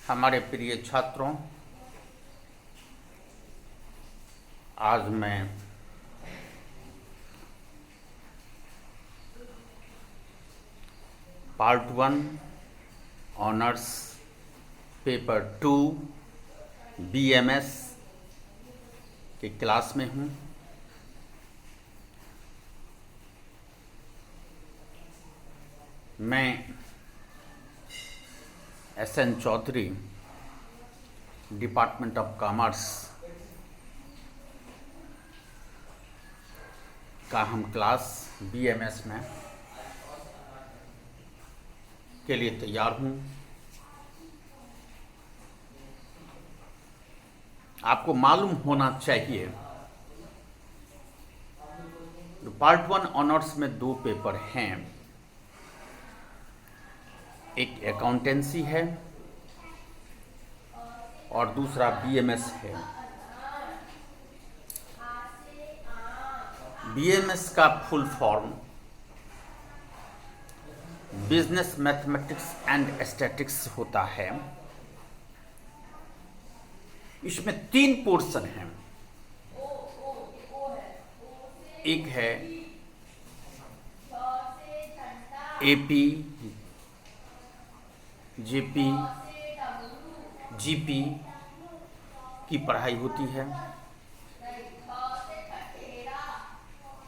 हमारे प्रिय छात्रों, आज मैं पार्ट 1 ऑनर्स पेपर 2 BMS की क्लास में हूँ। मैं SN Chaudhary, department of commerce का हम क्लास BMS में के लिए तैयार हूँ। आपको मालूम होना चाहिए पार्ट 1 ऑनर्स में 2 पेपर हैं। एक अकाउंटेंसी है और दूसरा BMS है। BMS का full form business mathematics and statistics होता है। इसमें 3 पोर्शन हैं। एक है AP, JP, GP की पढ़ाई होती है।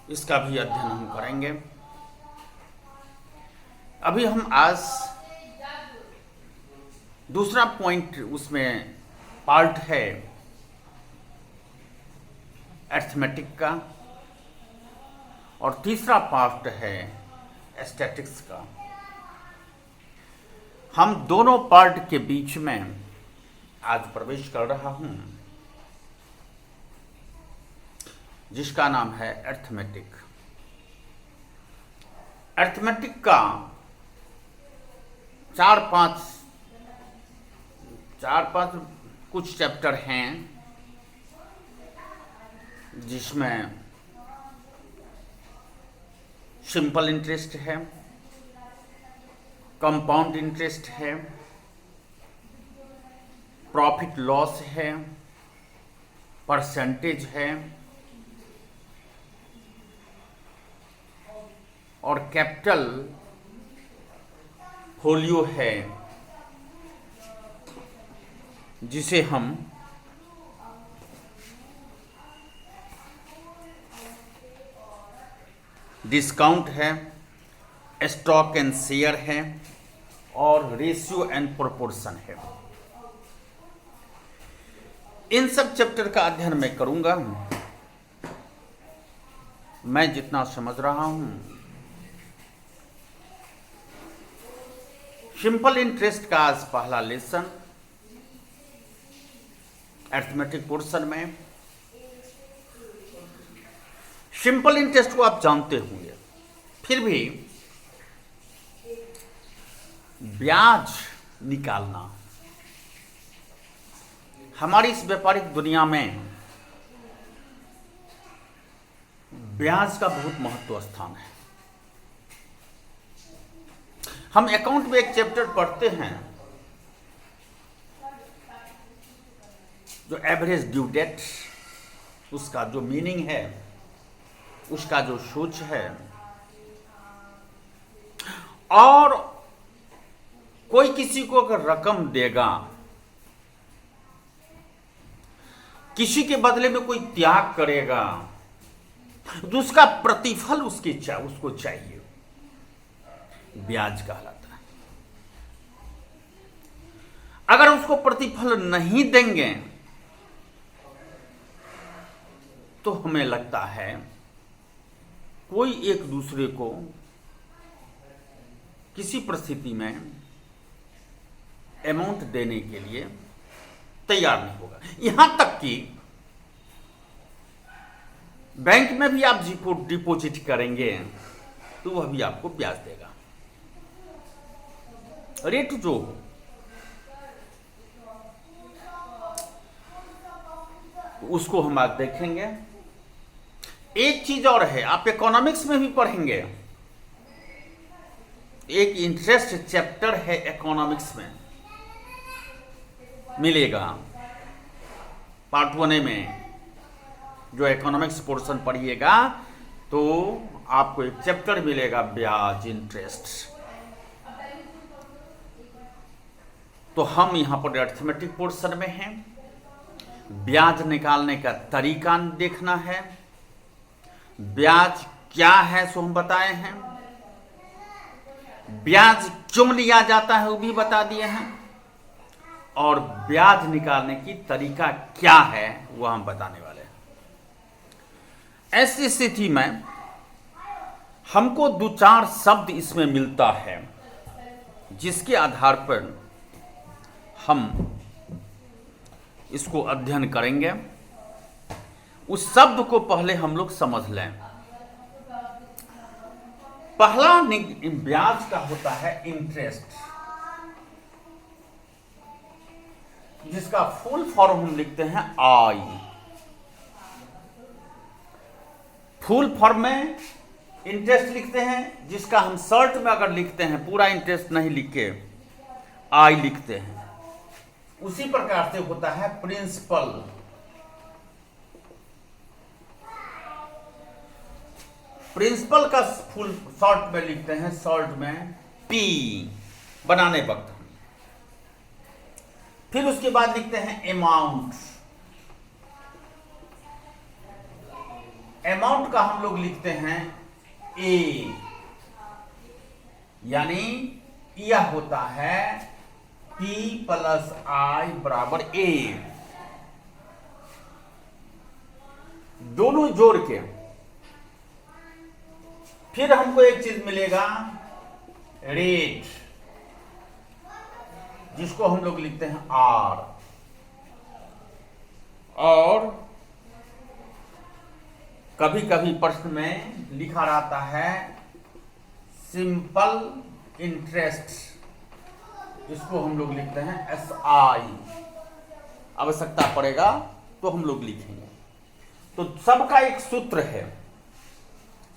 इसका भी अध्ययन हम करेंगे। अभी हम आज दूसरा पॉइंट उसमें पार्ट है अरिथमेटिक का और तीसरा पार्ट है स्टैटिस्टिक्स का। हम दोनों पार्ट के बीच में आज प्रवेश कर रहा हूं, जिसका नाम है अरिथमेटिक। अरिथमेटिक का 4-5 कुछ चैप्टर हैं, जिसमें सिंपल इंटरेस्ट है, कंपाउंड इंटरेस्ट है, प्रॉफिट लॉस है, परसेंटेज है और कैपिटल फोलियो है, जिसे हम डिस्काउंट है, स्टॉक एंड शेयर है और रेशियो एंड प्रोपोर्शन है। इन सब चैप्टर का अध्ययन मैं करूंगा। मैं जितना समझ रहा हूं, सिंपल इंटरेस्ट का आज पहला लेसन अरिथमेटिक पोर्शन में। सिंपल इंटरेस्ट को आप जानते होंगे, फिर भी ब्याज निकालना हमारी इस व्यापारिक दुनिया में ब्याज का बहुत महत्व स्थान है। हम अकाउंट में एक चैप्टर पढ़ते हैं जो एवरेज ड्यू डेट, उसका जो मीनिंग है, उसका जो सोच है, और कोई किसी को अगर रकम देगा, किसी के बदले में कोई त्याग करेगा, तो उसका प्रतिफल उसको चाहिए, ब्याज कहलाता है। अगर उसको प्रतिफल नहीं देंगे तो हमें लगता है कोई एक दूसरे को किसी परिस्थिति में अमाउंट देने के लिए तैयार नहीं होगा। यहां तक कि बैंक में भी आप डिपॉजिट करेंगे तो वह भी आपको ब्याज देगा। रेट जो हो, उसको हम आज देखेंगे। एक चीज और है, आप इकोनॉमिक्स में भी पढ़ेंगे, एक इंटरेस्ट चैप्टर है इकोनॉमिक्स में, मिलेगा। पार्ट 1 में जो इकोनॉमिक्स पोर्शन पढ़िएगा तो आपको एक चैप्टर मिलेगा ब्याज, इंटरेस्ट। तो हम यहां पर अर्थमेटिक पोर्शन में हैं। ब्याज निकालने का तरीका देखना है, ब्याज क्या है सो हम बताए हैं, ब्याज क्यों लिया जाता है वो भी बता दिए हैं, और ब्याज निकालने की तरीका क्या है वो हम बताने वाले हैं। ऐसी स्थिति में हमको 2-4 शब्द इसमें मिलता है जिसके आधार पर हम इसको अध्ययन करेंगे। उस शब्द को पहले हम लोग समझ लें। पहला ब्याज का होता है इंटरेस्ट, जिसका फुल फॉर्म हम लिखते हैं आई। फुल फॉर्म में इंटरेस्ट लिखते हैं, जिसका हम शॉर्ट में अगर लिखते हैं पूरा इंटरेस्ट नहीं लिख के आई लिखते हैं। उसी प्रकार से होता है प्रिंसिपल। प्रिंसिपल का फुल शॉर्ट में लिखते हैं, शॉर्ट में पी बनाने वक्त। फिर उसके बाद लिखते हैं अमाउंट। अमाउंट का हम लोग लिखते हैं ए, यानी यह होता है P + I = A। दोनों जोड़ के फिर हमको एक चीज मिलेगा रेट, जिसको हम लोग लिखते हैं R। और कभी कभी प्रश्न में लिखा रहता है सिंपल इंटरेस्ट, इसको हम लोग लिखते हैं SI। आवश्यकता पड़ेगा तो हम लोग लिखेंगे। तो सबका एक सूत्र है,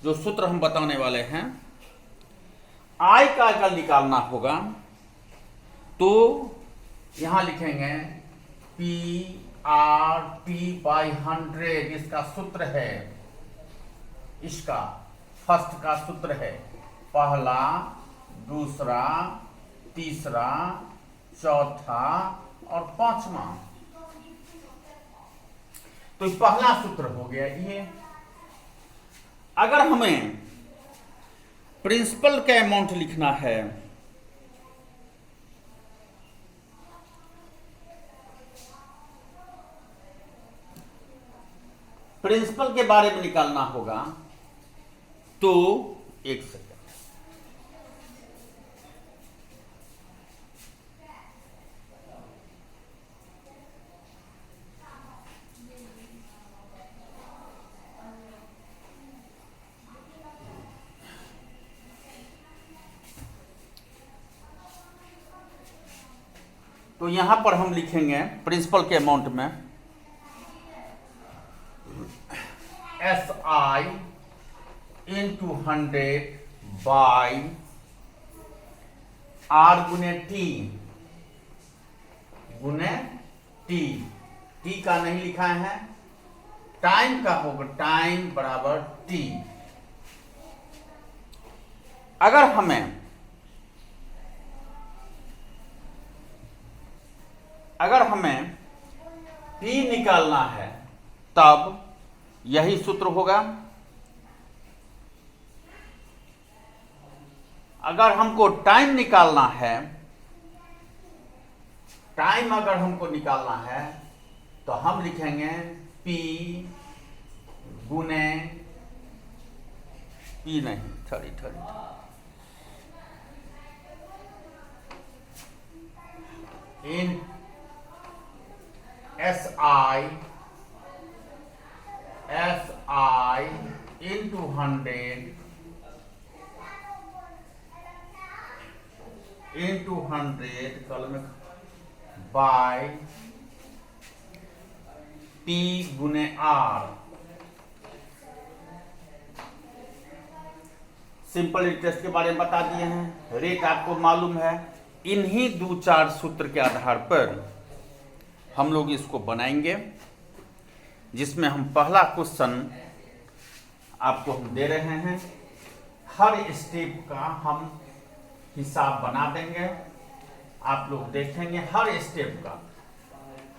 जो सूत्र हम बताने वाले हैं। I का अगर निकालना होगा तो यहां लिखेंगे PRT/100, इसका सूत्र है। इसका फर्स्ट का सूत्र है पहला, दूसरा, तीसरा, चौथा और पांचवा। तो पहला सूत्र हो गया ये। अगर हमें प्रिंसिपल का अमाउंट लिखना है प्रिंसिपल के बारे में निकालना होगा तो एक सेकंड, तो यहां पर हम लिखेंगे प्रिंसिपल के अमाउंट में SI × 100/R × T। T का नहीं लिखा है, टाइम का होगा, टाइम = T। अगर हमें P निकालना है तब यही सूत्र होगा। अगर हमको टाइम निकालना है, टाइम अगर हमको निकालना है तो हम लिखेंगे P गुने P नहीं, थोड़ी इन SI × 100 बाय P गुने R। सिंपल इंटरेस्ट के बारे में बता दिए हैं, रेट आपको मालूम है। इन्हीं 2-4 सूत्र के आधार पर हम लोग इसको बनाएंगे, जिसमें हम पहला क्वेश्चन आपको हम दे रहे हैं। हर स्टेप का हम हिसाब बना देंगे, आप लोग देखेंगे हर स्टेप का,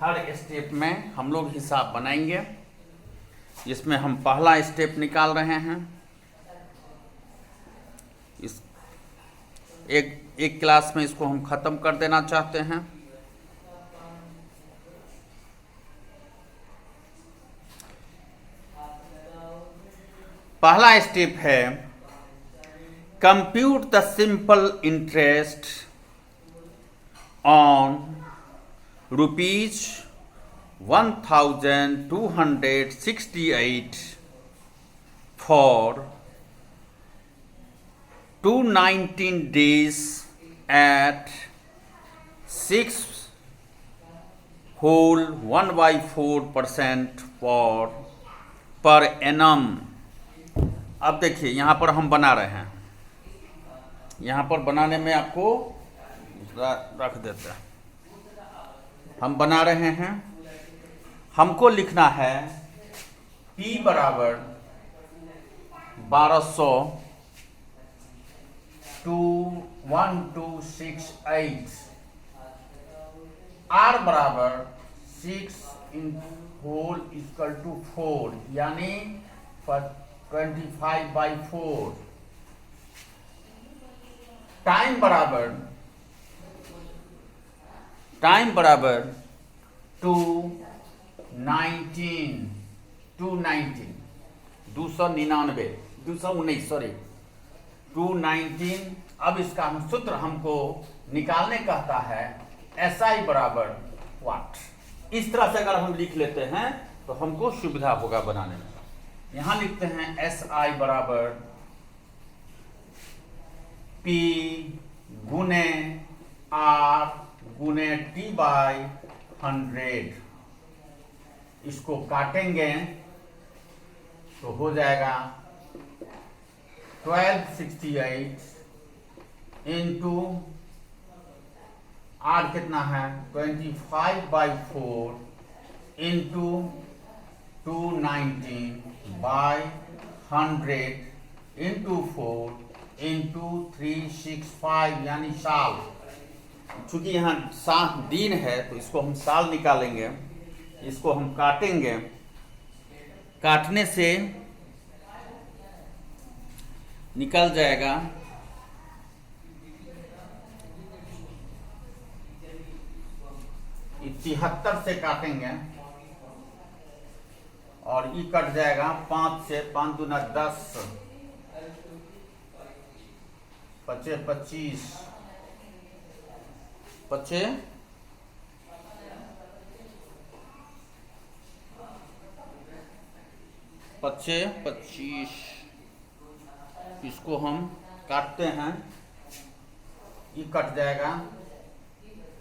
हर स्टेप में हम लोग हिसाब बनाएंगे, जिसमें हम पहला स्टेप निकाल रहे हैं। इस एक क्लास में इसको हम ख़त्म कर देना चाहते हैं। पहला स्टेप है compute the simple interest on ₹1268 for 219 days at 6 whole 1/4% per annum। अब देखिए यहाँ पर हम बना रहे हैं, यहाँ पर बनाने में आपको रख देते हैं। हम बना रहे हैं, हमको लिखना है P बराबर 1200 1268, R बराबर 6 होल इक्वल टू 4 यानी 25/4। टाइम बराबर 219। अब इसका हम सूत्र हमको निकालने कहता है SI बराबर वाट। इस तरह से अगर हम लिख लेते हैं तो हमको सुविधा होगा बनाने में। यहां लिखते हैं SI बराबर P गुने R गुने T/100। इसको काटेंगे तो हो जाएगा 1268 इंटू R कितना है 25/4 इंटू 219/100 इंटू 4 इंटू 365 यानी साल। चूंकि यहाँ दिन है तो इसको हम साल निकालेंगे, इसको हम काटेंगे, काटने से निकल जाएगा 73 से काटेंगे और ये कट जाएगा 5 से, 5 दूना 10, 25 25 25। इसको हम काटते हैं, ये कट जाएगा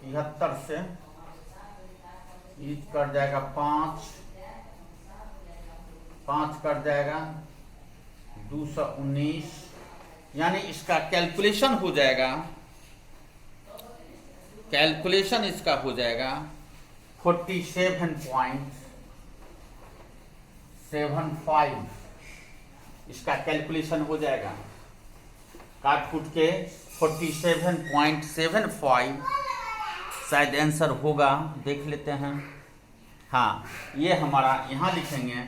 73 से, ये कट जाएगा 5 कट जाएगा 219 यानी इसका कैलकुलेशन हो जाएगा, इसका हो जाएगा 47.75। इसका कैलकुलेशन हो जाएगा, काट फूट के 47.75 शायद आंसर होगा, देख लेते हैं। हाँ, ये हमारा यहाँ लिखेंगे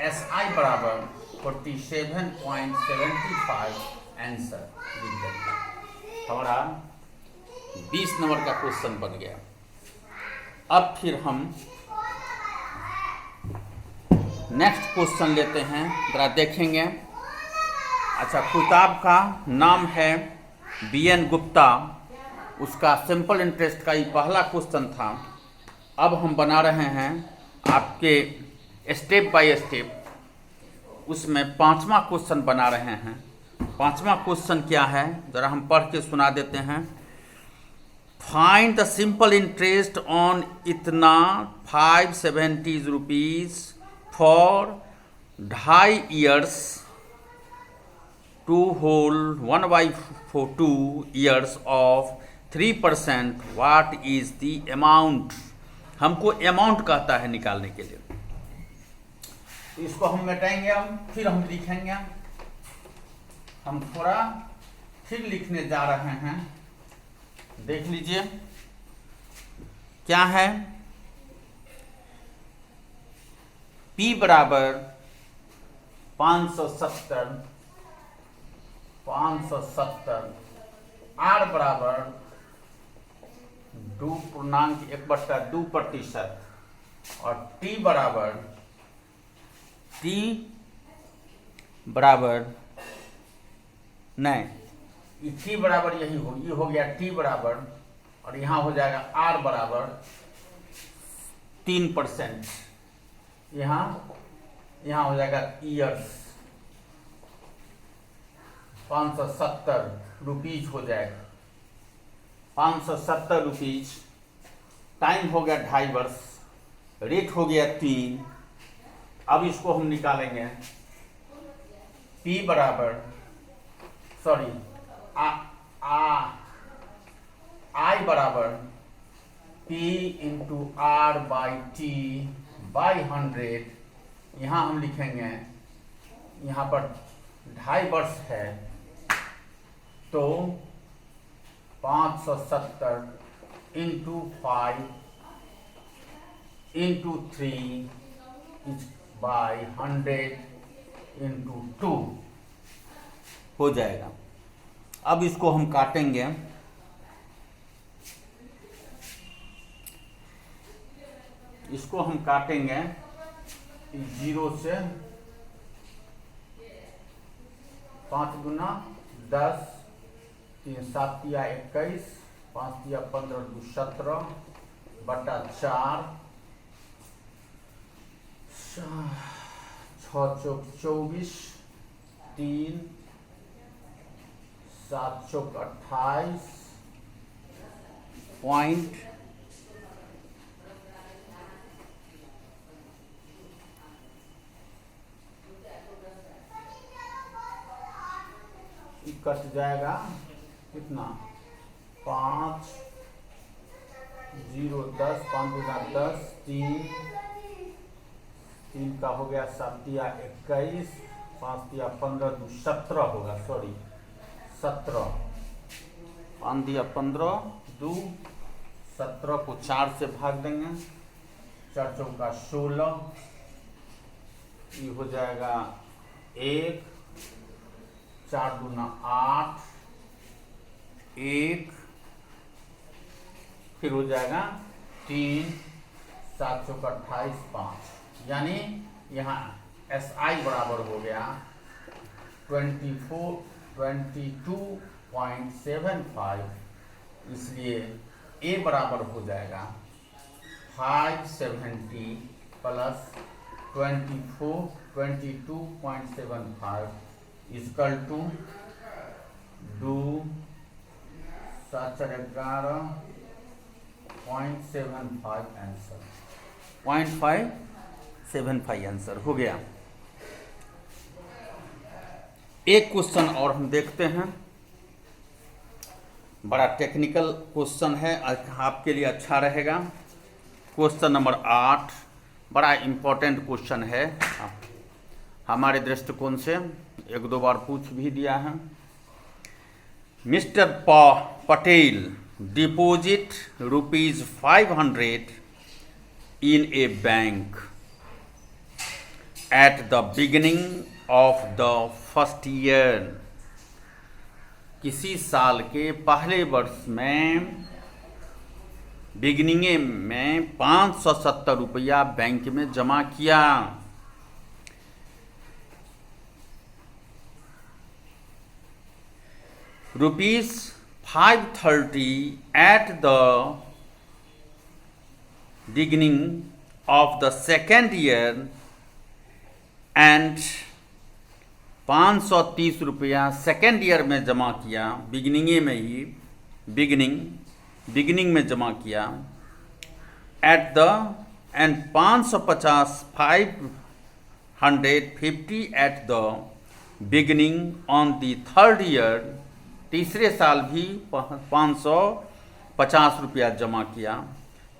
SI बराबर 47.75 आंसर लिख देंगे। हमारा 20 नंबर का क्वेश्चन बन गया। अब फिर हम नेक्स्ट क्वेश्चन लेते हैं, जरा देखेंगे। अच्छा, किताब का नाम है BN गुप्ता, उसका सिंपल इंटरेस्ट का ये पहला क्वेश्चन था। अब हम बना रहे हैं आपके स्टेप बाय स्टेप, उसमें 5वां क्वेश्चन बना रहे हैं। 5वां क्वेश्चन क्या है, जरा हम पढ़ के सुना देते हैं। Find the simple interest on इतना 570 rupees for 2.5 years, 2 whole 1/2 years of 3%। What is the amount? हमको अमाउंट कहता है निकालने के लिए। इसको हम मिटाएंगे, फिर हम लिखेंगे। हम थोड़ा फिर लिखने जा रहे हैं, देख लीजिए क्या है। P बराबर 570, R बराबर 2.1/2% और T बराबर नहीं, T बराबर यही हो गया T बराबर, और यहाँ हो जाएगा R बराबर 3%। यहाँ हो जाएगा ईयर्स, 570 रुपीज हो जाएगा। 570 रुपीज, टाइम हो गया 2.5 वर्ष, रेट हो गया 3। अब इसको हम निकालेंगे। P बराबर I बराबर P into R by T by 100। यहाँ हम लिखेंगे, यहाँ पर 2.5 वर्ष है तो 570 इंटू 5 इंटू 3 बाई 100 इंटू 2 हो जाएगा। अब इसको हम काटेंगे। इसको हम काटेंगे 0 से 5 गुना 10, 3 7 या 21, 5 या 15 2 17 बटा 4, 6 चौक 24, 3 7 चौक 28 पॉइंट कट जाएगा कितना, 5 0 10, 5 गुना 10, 3 का हो गया 7 या 21, 5 या 15 2 17 होगा, सॉरी 17, 5 या 15 2 17 को 4 से भाग देंगे, 4 चौका 16, ये हो जाएगा 1, 4 गुना 8, 1, फिर हो जाएगा 3, 7 चौका 28 5, यानी यहाँ SI बराबर हो गया 22.75, इसलिए A बराबर हो जाएगा 570 plus 22.75 equal to 2 7 11.75 answer, 0.575 answer हो गया। एक क्वेश्चन और हम देखते हैं, बड़ा टेक्निकल क्वेश्चन है, आपके लिए अच्छा रहेगा। क्वेश्चन नंबर 8 बड़ा इम्पोर्टेंट क्वेश्चन है हमारे दृष्टिकोण से, 1-2 बार पूछ भी दिया है। Mister Patel deposit ₹500 in a bank at the beginning of the first year। किसी साल के पहले वर्ष में बिगनिंग में 570 रुपया बैंक में जमा किया। ₹530 at the beginning of the second year and 530 रुपया सेकेंड ईयर में जमा किया, बिगिनिंग में ही बिगिनिंग में जमा किया। At the end 550 at the beginning on the third year, तीसरे साल भी 550 रुपया जमा किया।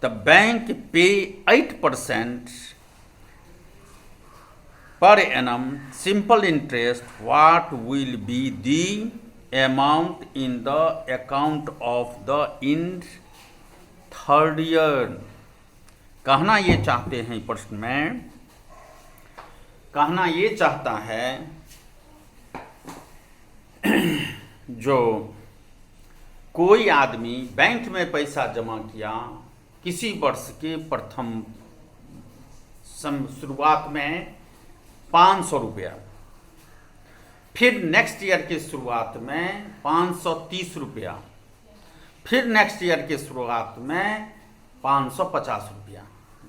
the bank pay 8% per annum simple interest, what will be the amount in the account of the in third year? कहना ये चाहते हैं प्रश्न में, कहना ये चाहता है जो कोई आदमी बैंक में पैसा जमा किया किसी वर्ष के प्रथम शुरुआत में 500 रुपया, फिर नेक्स्ट ईयर के शुरुआत में 530 रुपया, फिर नेक्स्ट ईयर के शुरुआत में 550 रुपया,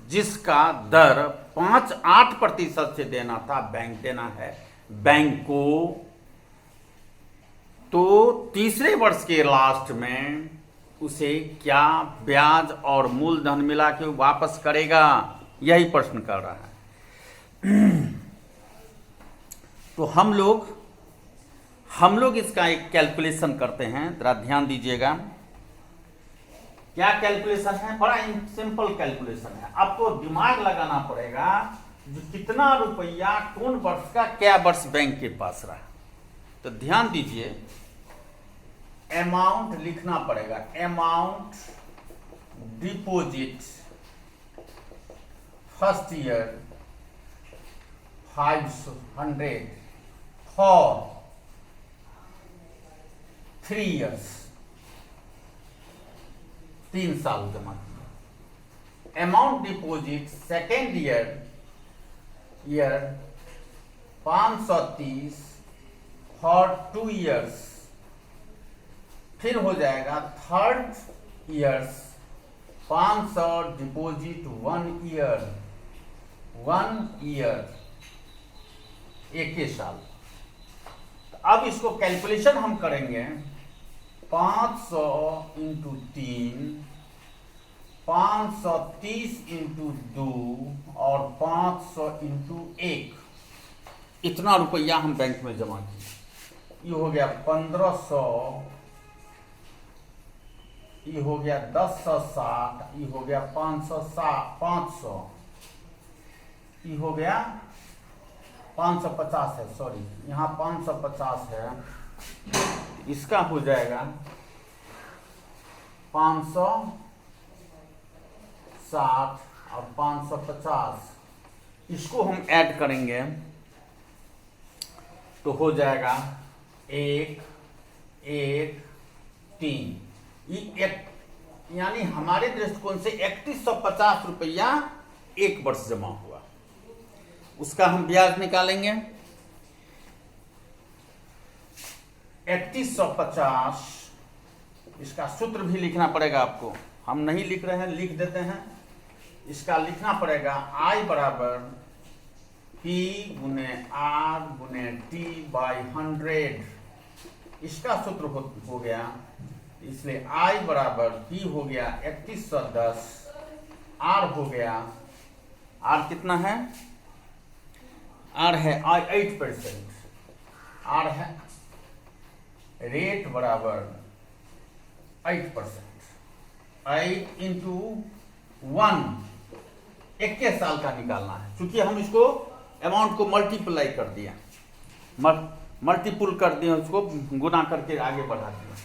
जिसका दर 5-8% से देना था, बैंक देना है बैंक को, तो तीसरे वर्ष के लास्ट में उसे क्या ब्याज और मूलधन मिला के वापस करेगा, यही प्रश्न कर रहा है। तो हम लोग इसका एक कैलकुलेशन करते हैं, जरा ध्यान दीजिएगा। क्या कैलकुलेशन है? बड़ा सिंपल कैलकुलेशन है। आपको दिमाग लगाना पड़ेगा जो कितना रुपया कौन वर्ष का क्या वर्ष बैंक के पास रहा। तो ध्यान दीजिए, अमाउंट लिखना पड़ेगा, amount deposit first year 500 for 3 years, 3 साल जमा किया। Amount deposit second year 530 for 2 years, फिर हो जाएगा थर्ड ईयर्स 500 डिपॉजिट 1 ईयर, एक ही साल। तो अब इसको कैलकुलेशन हम करेंगे, 500 इंटू 3, 530 इंटू 2 और 500 इंटू 1, इतना रुपया हम बैंक में जमा किए। ये हो गया 1500, ये हो गया 1060, ये हो गया 500, ये हो गया 550 है, सॉरी यहाँ 550 है, इसका हो जाएगा 560 और 550, इसको हम ऐड करेंगे तो हो जाएगा 1, 1, 3, यानी हमारे दृष्टिकोण से 3150 रुपया एक वर्ष जमा हुआ। उसका हम ब्याज निकालेंगे, 3150, इसका सूत्र भी लिखना पड़ेगा आपको, हम नहीं लिख रहे हैं, लिख देते हैं। इसका लिखना पड़ेगा I बराबर P गुने R गुने T बाई 100, इसका सूत्र हो गया। इसलिए I बराबर P हो गया 3110, R हो गया, R कितना है? R है 8%, R है रेट बराबर 8%, 8 इंटू 1, 21 साल का निकालना है। क्योंकि हम इसको अमाउंट को मल्टीप्लाई कर दिया, मल्टीपुल कर दिया, उसको गुना करके आगे बढ़ा दिया,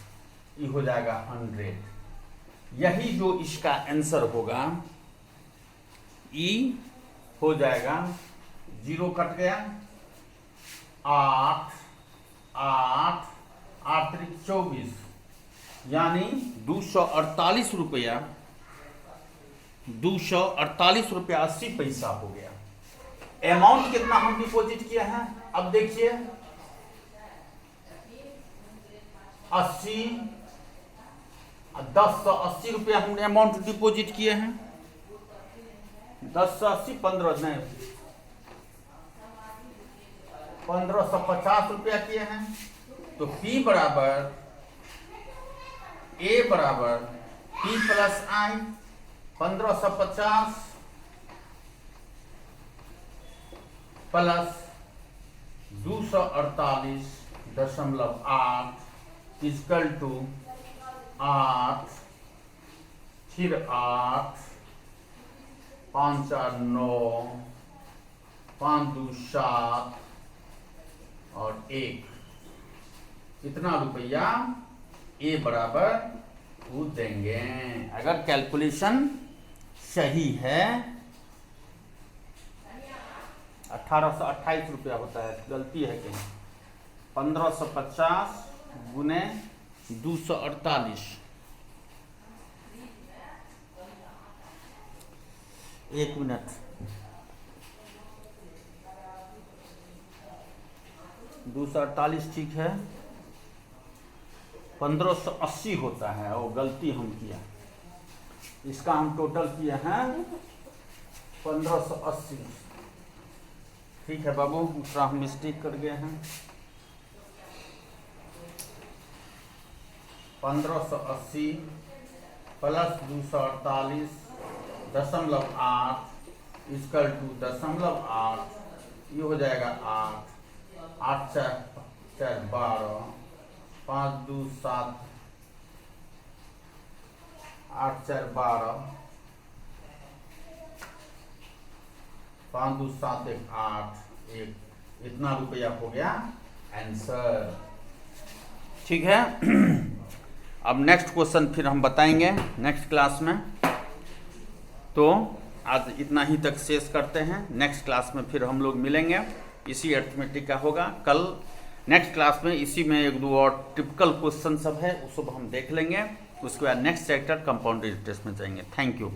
ये हो जाएगा 100। यही जो इसका आंसर होगा, ई हो जाएगा, 0 कट गया, 8, 8, 8 24, यानी 248 रुपया, 248 रुपया 80 पैसा हो गया। अमाउंट कितना हम डिपॉजिट किया है? अब देखिए 80, 1080 रुपया हमने अमाउंट डिपॉजिट किए हैं, 1080, 15 नहीं, 1550 रुपया किए हैं। तो P बराबर A बराबर P plus I, 1550 plus 248.8 equal to 8, फिर 8, 5 4 9, 5 2 7 और 1, कितना रुपया ए बराबर वो देंगे। अगर कैलकुलेशन सही है 1828 रुपया होता है, गलती है कहीं। 1550 गुने 248, एक मिनट, 248 ठीक है, 1580 होता है, वो गलती हम किया। इसका हम टोटल किए हैं 1580। ठीक है बाबू, दूसरा हम मिस्टेक कर गए हैं। 1580 प्लस 248.8 इक्वल टू 0.8, ये हो जाएगा 8, 8 4 4 12, 5 2 7, 8 4 12, 5 2 7 1 8, 1, इतना रुपया हो गया आंसर। ठीक है। अब नेक्स्ट क्वेश्चन फिर हम बताएंगे नेक्स्ट क्लास में। तो आज इतना ही तक शेष करते हैं, नेक्स्ट क्लास में फिर हम लोग मिलेंगे। इसी अर्थमेटिक का होगा कल नेक्स्ट क्लास में। इसी में 1 2 और टिपिकल क्वेश्चन सब है, वो सब हम देख लेंगे। उसके बाद नेक्स्ट चैप्टर कंपाउंड इंटरेस्ट में जाएंगे। Thank you.